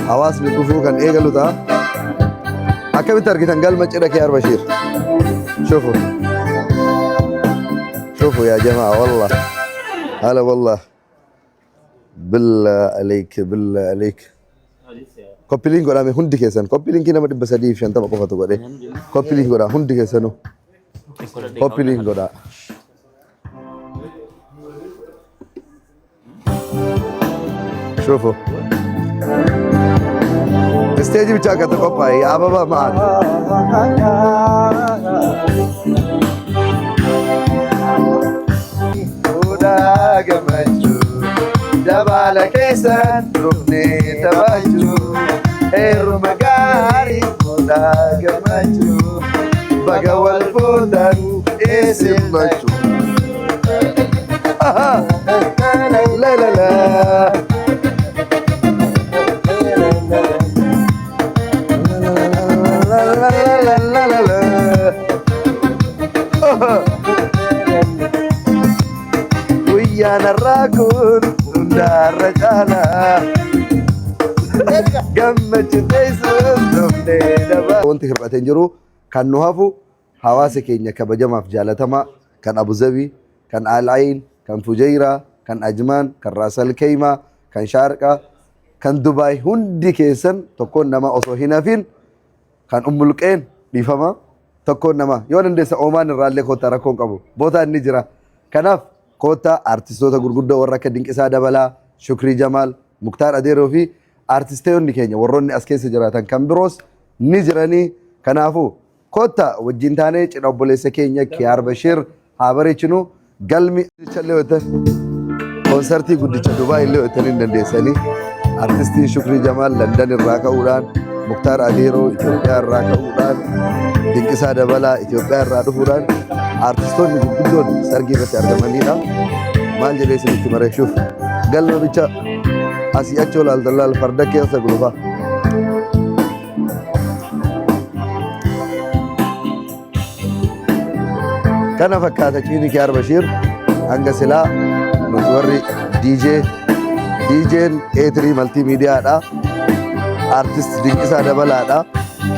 حواس بيكوفو كان إيه قالوا ده أكمل تركي تنقل مجرك يا بشير شوفوا شوفوا يا جماعة والله هلا والله بالله عليك بالله عليك كوبي لينك ولا هندي كيسان كوبي لينك هنا ما تبى سديف شان تبى كوفا تقول إيه كوبي لينك ولا هندي كيسانو كوبي لينك ولا شوفوا استيجي بتشاكا تكوبا يا بابا معك ودا جمجو دبالة كيسان ركني تبجو إيرو مقاري ودا جمجو بقى والفودن اسم مجو لا لا لا ويانا الراكون ودار رجالا قمت تيسون دمني وانت هربتين جرو كان نهافو حواسي كينيا كبجمع في جالتما كان أبو ظبي كان آل عين كان فجيرة كان أجمان كان راس الكيمة كان شارقة كان دبي هندي كيسن تكون نما أصو هنا فين كان أملكين بيفهمها تكون نما يوم ندرس أومان الرالي كوتا ركون كابو بوتا النجرة كناف كوتا أرتيستوتا غرغودا ورا كدينك إسادا بلا شكري جمال مختار أديرو في أرتيستيون نكينيا وروني أسكيس جراتان كامبروس نجراني كنافو كوتا وجنتاني تنبولي سكينيا كيار بشير هابريتشنو قلمي تشلي وتر كونسرتي قديش دبي اللي وترين نديساني أرتيستي شكري جمال لندن الراكا أوران مختار أديرو إثيوبيا الراكا أوران دينك إسادا بلا إثيوبيا الراكا أوران أرتيستون نقولون سرقي بتشارك مالينا ما نجلي سنتي مرة شوف قلنا بيتشا أسيا شول الدلال فردك يا سقلوفا كان فكاتا تشيني كيار بشير أنجسلا نتوري دي جي A3 مالتي ميديا دا أرتيست دينك إسادا بلا دا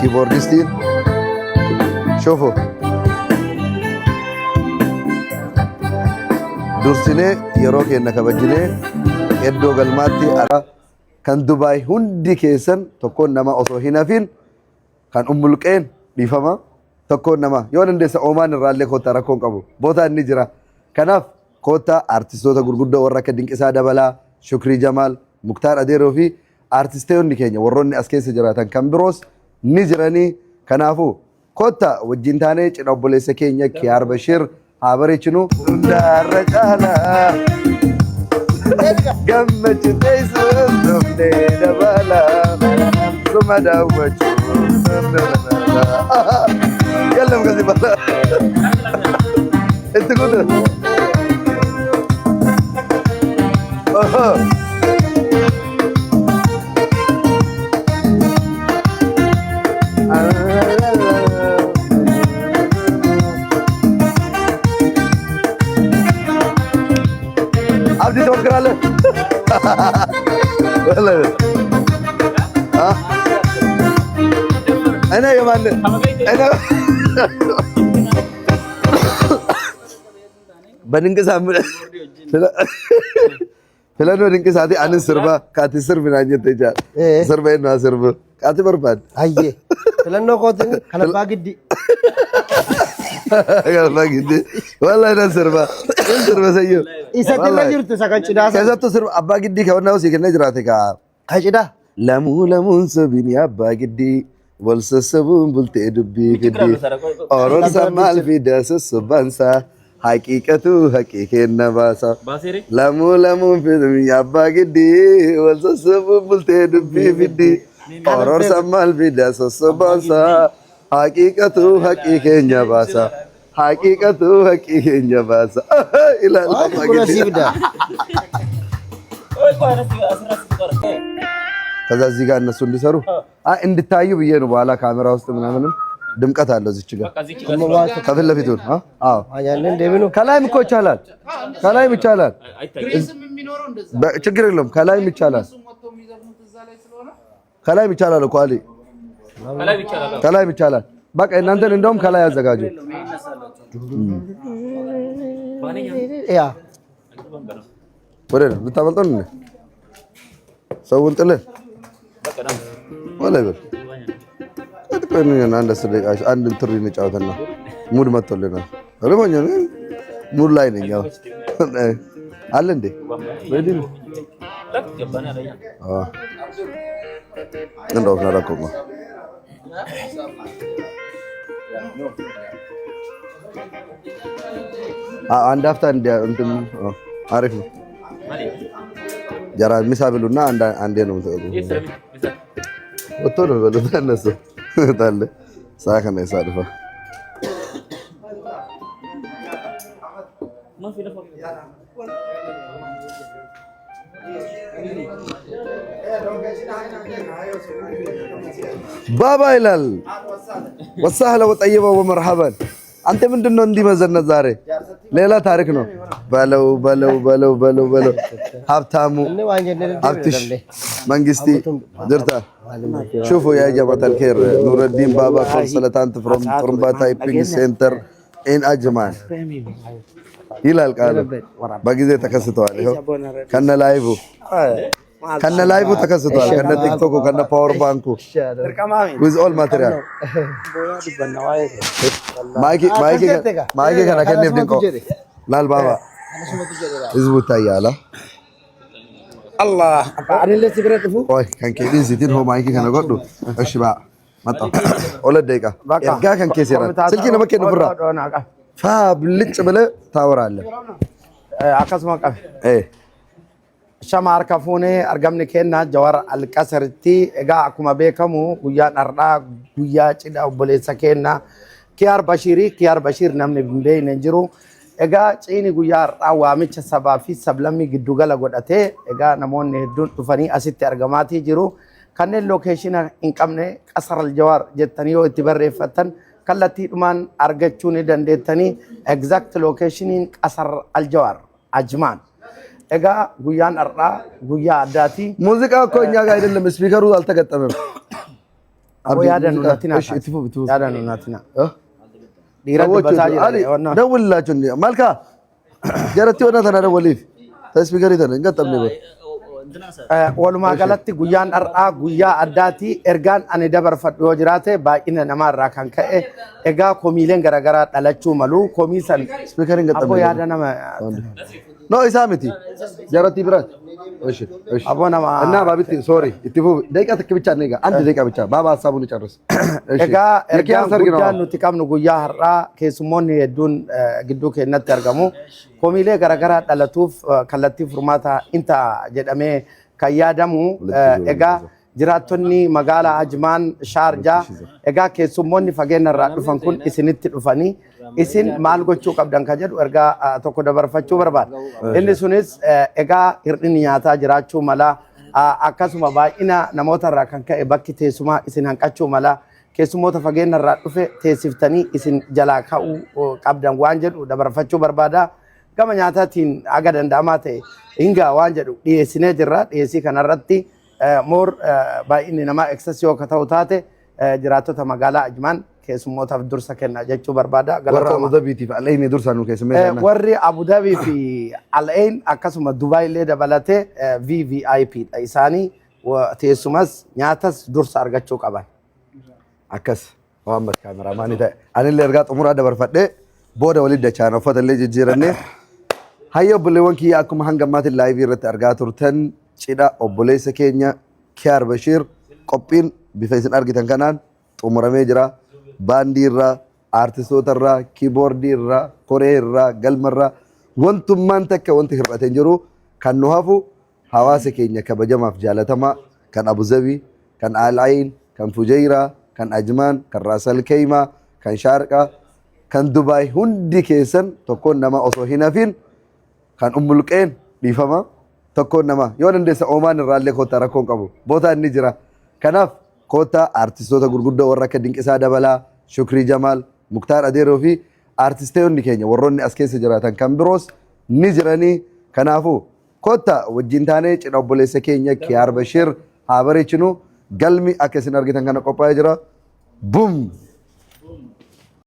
كيبوردستين شوفوا dursine yeroo kenna kabajine eddoo galmaatti ara kan Dubai hundi keessan tokkoon nama osoo hin hafin kan ummulqeen dhiifama tokkoon nama yoo dandeessa Oman irraallee koota rakkoon qabu boota inni jira kanaaf koota artistoota gurguddoo warra akka Dinqisaa Dabalaa Shukrii Jamaal Muktaar Adeeroo fi artistoonni keenya warroonni as keessa jiraatan kan biroos ni jiranii kanaafu koota wajjin taanee cidha obboleessa keenya Kiyaar Bashir haabarichinu hundaarra caalaa gammachuu teessuun dhufnee dabalaa suma daawwachuun yalla mukasi balaa itti kutu abdi tokral والله ها انا يا مان انا بننقسم فلانو ننقسادي ان سربا كاتي سرب نانيت جا سربا انه سرب كاتي برباد ايه فلانو كوتن خلفا غدي خلفا غدي والله انا سربا سيو إساتي نجرت سكانشدا كذا سرب أبا جدي كونه سيكون نجراتك كاشدا لمون سبيني أبا جدي والسبون بلتي دبي جدي أورون سمال في داس السبانسا حقيقة النباسا لمون في دمي أبا جدي والسبون بلتي دبي جدي أورون سمال في داس السبانسا حقيقة النباسا حقيقة باسا إلى الله كذا زيغا الناس اللي صاروا عند تايو بيجينوا بالا كاميرا وسط منامن دمقت አለ እዚች ጋር ከፊት ለፊቱን ያንን ደብኑ ከላይም እኮ ይቻላል ከላይም ይቻላል ችግር የለውም ከላይም ይቻላል ከላይ ይቻላል እኮ አሊ ከላይ ይቻላል። በቃ እናንተን እንደውም ከላይ ያዘጋጁ። ያ ወደ ልታመልጠን ነው ሰውን ጥለን ወላ ይበል አንድ ደቂቃ አንድ ትሪ እንጫወትና ሙድ መጥቶልናል። ለማኛ ሙድ ላይ ነኝ ያው አለ እንዴ ወዲ እንደው ናራቆማ አንድ አፍታ እንትን አሪፍ ነው። ጀራ ምሳ ብሉና አንዴ ነው ወጥቶ ነው በሉት እነሱ ታለ ሳከነ ሳድፋ ባባ ይላል ወሰህለ ወጠይበ ወመርሐበን። አንተ ምንድነው እንዲህ መዘነጥ ዛሬ? ሌላ ታሪክ ነው። በለው ሀብታሙ ሀብትሽ መንግስቲ ድርታ ሹፉ ያ ጀማዓተል ኸይር ኑረዲን ባባ ኮንሰልታንት ፍሮም ጥሩምባ ታይፒንግ ሴንተር ኢን አጅማን ይላል ቃሉ። በጊዜ ተከስተዋል። ይኸው ከነ ላይቡ ተከስተዋል። ከነ ቲክቶክ ከነ ፓወር ባንኩ with all material ማይክ ከነ ከነፍ ድንቆ ላል ባባ ህዝቡ ታያላ አላህ አባአለ ሲግረጥፉ ወይ ከንኬ ዲንሲቲን ሆ ማይክ ከነ ጎዱ እሺ ባ መጣ ወለ ደቂቃ ያጋ ከንኬ ሲራ ስልኪ ነው መከነ ብራ ብልጭ ብለህ ታወራለህ። አካስማ ቀፍ ሸማር ከፉኔ አርገምኒ ኬና ጀዋር አልቀሰርቲ ኤጋ አኩማ ቤከሙ ጉያ ነርዳ ጉያ ጭዳ ኦቦሌሳ ኬና ኪያር በሺር ነምኒ ብንቤ ነንጅሩ ኤጋ ጪኒ ጉያ አርዳ ዋሚቸ ሰባፊ ሰብለሚ ግዱገለ ጎዳቴ ኤጋ ነሞኒ ሄዱን ዱፈኒ አሲቲ አርገማቲ ጅሩ ከነን ሎኬሽን እንቀምኔ ቀሰረል ጀዋር ጀተኒዮ ኢትበሬፈተን kallattii dhumaan argachuu ni dandeettanii exact location qasar aljawar ajman egaa guyyaan har'aa guyyaa addaati. Muuziqaa እኮ እኛ ጋር አይደለም ስፒከሩ አልተገጠመም። አቦ ያዳኑ ናቲና እሺ እትፉ ያዳኑ ናቲና ዲራድ በታጅ ደውልላችሁ እንዴ ማልካ ጀረቲ ወና ተናደወሊፍ ስፒከር ይተነ እንገጠም ነው walumaa galatti guyyaan har'aa guyyaa addaati. Ergaan ani dabarfadhu yoo jiraate baay'ina namaarraa kan ka'e egaa komiileen garaagaraa dhalachuu malu komii san abbo yaada nama no isaa miti jaratti birat እሺ abbo nama እና ባቢቲ ሶሪ ኢትፉ ደቂቃ ትክ ብቻ ነጋ አንድ ደቂቃ ብቻ ባባ ሐሳቡን ይጨርስ። egaa ergaan guyyaan nuti qabnu guyyaa har'aa keessummoonni hedduun gidduu keenyatti argamu. komiilee garaagaraa dhalatuuf kallattii furmaata inta jedhamee kan yaadamu egaa jiraattonni magaalaa Ajmaan Shaarjaa egaa keessummoonni fageenya irraa dhufan kun isinitti dhufanii isin maal gochuu qabdan kan jedhu ergaa tokko dabarfachuu barbaada. Inni sunis egaa hir'inni nyaataa jiraachuu mala akkasuma baay'ina namoota irraa kan ka'e bakki teessumaa isin hanqachuu mala keessummoota fageenya irraa dhufe teessiftanii isin jalaa ka'uu qabdan waan jedhu dabarfachuu barbaada. Gama nyaataatiin aga danda'amaa ta'e hingaa waan jedhu dhiyeessinee jirra. Dhiyeessii kanarratti moor baay'inni namaa eksas yoo ka ta'u taate jiraattota magaalaa Ajmaan keessummootaaf dursa kenna jechuu barbaada. Warra Abu Dhabii fi Al'ayn dursa nu keessummeessanna. Warri Abu Dhabii fi Al'ayn akkasuma Dubaay illee dabalatee VVIP dha isaanii teessumas nyaatas dursa argachuu qaban. Akkas Muhammad kaameraamaanii ta'e anillee ergaa xumuraa dabarfadhee booda walitti dachaan uffata illee jijjiirannee hayya obboleewwan kiyya akkuma hanga ammaatiin laayivii irratti argaa turtan cidha obboleessa keenya Kiyaar Bashiir qophiin bifa isin argitan kanaan xumuramee jira. Baandii irraa, aartistoota irraa, kiiboordii irraa, koree irraa, galma irraa wantummaan takka wanti hir'atee jiru kan nu hafu hawaasa keenya kabajamaaf jaalatamaa kan Abu Dhabii, kan Al'ayn, kan Fujayraa, kan Ajmaan, kan Ras Al Khaimah, kan Sharqa, kan Dubaay hundi keessan tokkoon nama osoo hin hafin kan Ummul Qeen dhiifama tokkoon nama yoo dandeessa Omaan irraallee koottaa rakkoon qabu bootaa inni jira. Kanaaf koottaa aartistoota gurguddoo warra akka Dinqisaa Dabalaa, Shukrii Jamaal, Muktaar Adeeroo fi aartistoonni keenya warroonni as keessa jiraatan kan biroos ni jiranii. Kanaafuu koottaa wajjin taanee cidha obboleessa keenya Kiyaar Bashiir haa bareechinu. galmi akka isin argitan kana qophaa'ee jira. Bum!